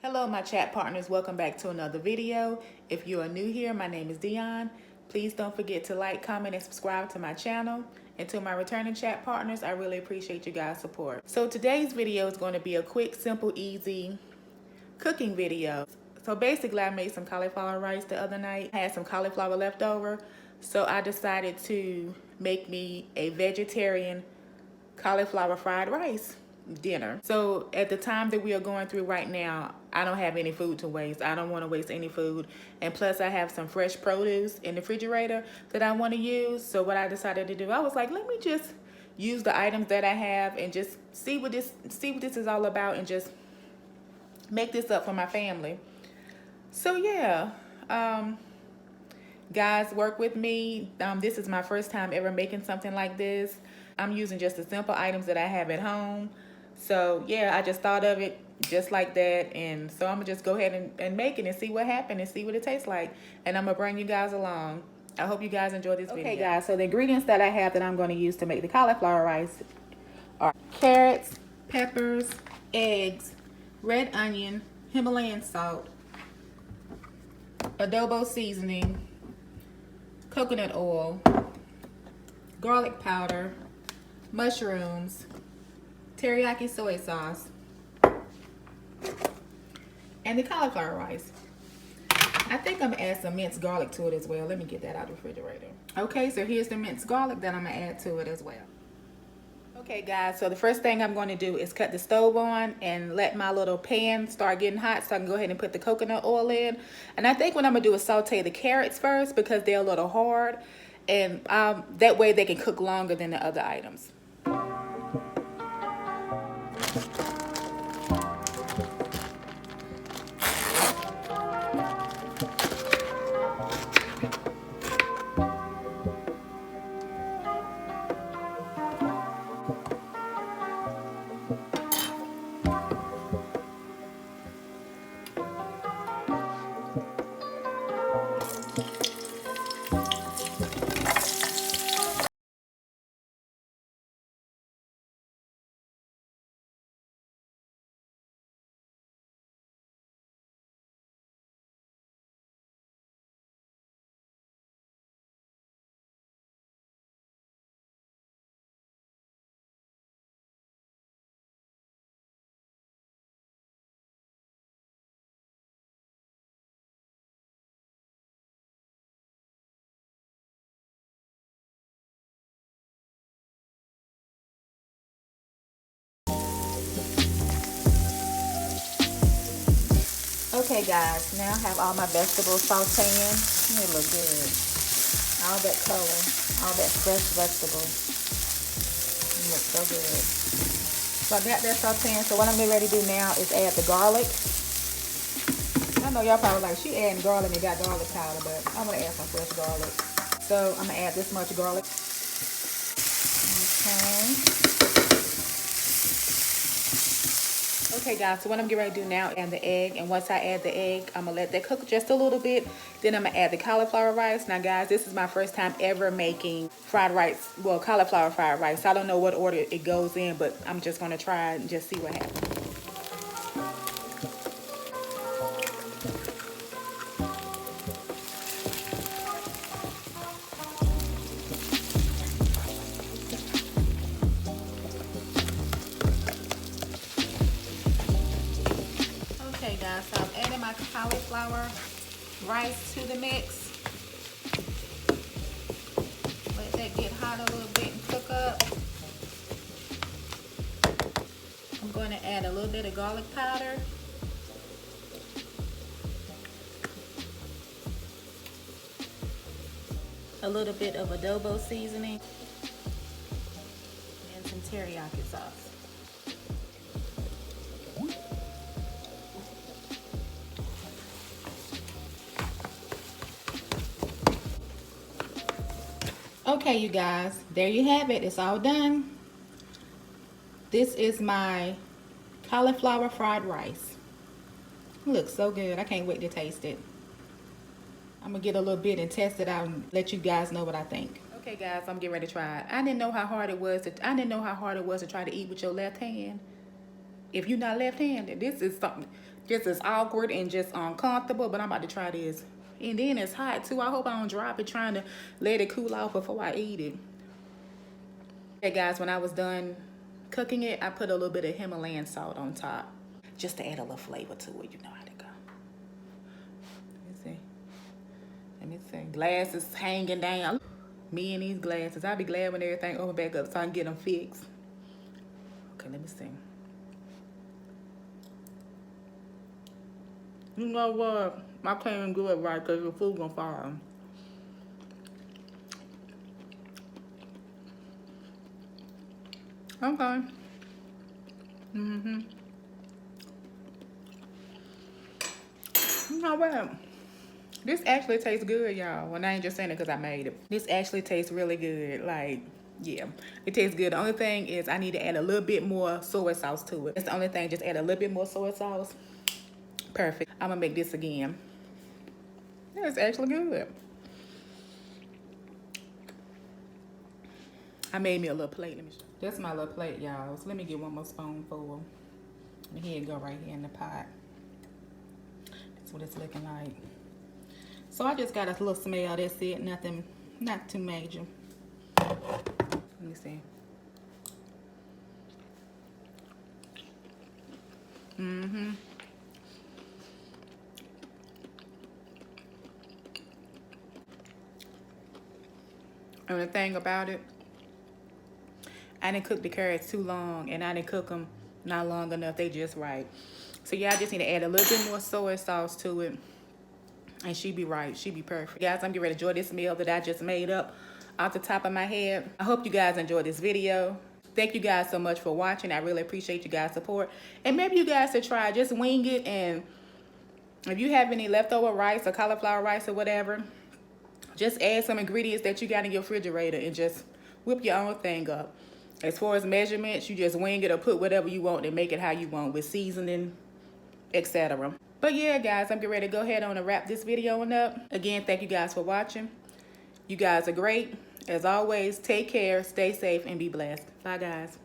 Hello my chat partners, welcome back to another video. If you are new here, my name is Dion. Please don't forget to like, comment, and subscribe to my channel. And to my returning chat partners, I really appreciate you guys' support. So today's video is going to be a quick, simple, easy cooking video. So basically I made some cauliflower rice the other night. I had some cauliflower left over, so I decided to make me a vegetarian cauliflower fried rice dinner. So at the time that we are going through right now, I don't have any food to waste. I don't want to waste any food. And plus I have some fresh produce in the refrigerator that I want to use. So what I decided to do, I was like, let me just use the items that I have and just see what this is all about and just make this up for my family. So yeah, guys, work with me. This is my first time ever making something like this. I'm using just the simple items that I have at home. So yeah, I just thought of it just like that. And so I'm gonna just go ahead and make it and see what happened and see what it tastes like. And I'm gonna bring you guys along. I hope you guys enjoy this video. Okay guys, so the ingredients that I have that I'm gonna use to make the cauliflower rice are carrots, peppers, eggs, red onion, Himalayan salt, adobo seasoning, coconut oil, garlic powder, mushrooms, teriyaki soy sauce, and the cauliflower rice. I think I'm gonna add some minced garlic to it as well. Let me get that out of the refrigerator. Okay, so here's the minced garlic that I'm gonna add to it as well. Okay guys, so the first thing I'm going to do is cut the stove on and let my little pan start getting hot so I can go ahead and put the coconut oil in. And I think what I'm going to do is saute the carrots first because they're a little hard, and that way they can cook longer than the other items. Okay guys, now I have all my vegetables sauteing. They look good. All that color, all that fresh vegetables. It looks so good. So I got that sauteing. So what I'm getting ready to do now is add the garlic. I know y'all probably like, she adding garlic and got garlic powder, but I'm gonna add some fresh garlic. So I'm gonna add this much garlic. Okay guys, so what I'm getting ready to do now is add the egg, and once I add the egg, I'm gonna let that cook just a little bit. Then I'm gonna add the cauliflower rice. Now guys, this is my first time ever making fried rice, well, cauliflower fried rice. I don't know what order it goes in, but I'm just gonna try and just see what happens. Okay guys, so I'm adding my cauliflower rice to the mix. Let that get hot a little bit and cook up. I'm going to add a little bit of garlic powder. A little bit of adobo seasoning. And some teriyaki sauce. Okay, you guys, there you have it. It's all done. This is my cauliflower fried rice. It looks so good. I can't wait to taste it. I'm gonna get a little bit and test it out and let you guys know what I think. Okay guys, I'm getting ready to try it. I didn't know how hard it was to try to eat with your left hand. If you're not left-handed, this is something. just as awkward and just uncomfortable, but I'm about to try this. And then it's hot too. I hope I don't drop it trying to let it cool off before I eat it. Okay guys, when I was done cooking it, I put a little bit of Himalayan salt on top just to add a little flavor to it. You know how to go. Let me see. Glasses hanging down. Me and these glasses. I'll be glad when everything open back up so I can get them fixed. Okay, let me see. You know what? I can't even do it right because the food gonna fall. Okay. You know what? This actually tastes good, y'all. Well, I ain't just saying it because I made it. This actually tastes really good. Like, yeah, it tastes good. The only thing is I need to add a little bit more soy sauce to it. That's the only thing. Just add a little bit more soy sauce. Perfect. I'm gonna make this again. Yeah, it's actually good. I made me a little plate. Let me show you. That's my little plate, y'all. So let me get one more spoonful. And here it go right here in the pot. That's what it's looking like. So I just got a little smell. That's it. Nothing, not too major. Let me see. And the thing about it, I didn't cook the carrots too long, and I didn't cook them not long enough. They just right. So yeah, I just need to add a little bit more soy sauce to it, and she be right. She be perfect. Guys, I'm getting ready to enjoy this meal that I just made up off the top of my head. I hope you guys enjoyed this video. Thank you guys so much for watching. I really appreciate you guys' support. And maybe you guys should try, just wing it. And if you have any leftover rice or cauliflower rice or whatever, just add some ingredients that you got in your refrigerator and just whip your own thing up. As far as measurements, you just wing it or put whatever you want and make it how you want with seasoning, etc. But yeah, guys, I'm getting ready to go ahead on and wrap this video on up. Again, thank you guys for watching. You guys are great. As always, take care, stay safe, and be blessed. Bye, guys.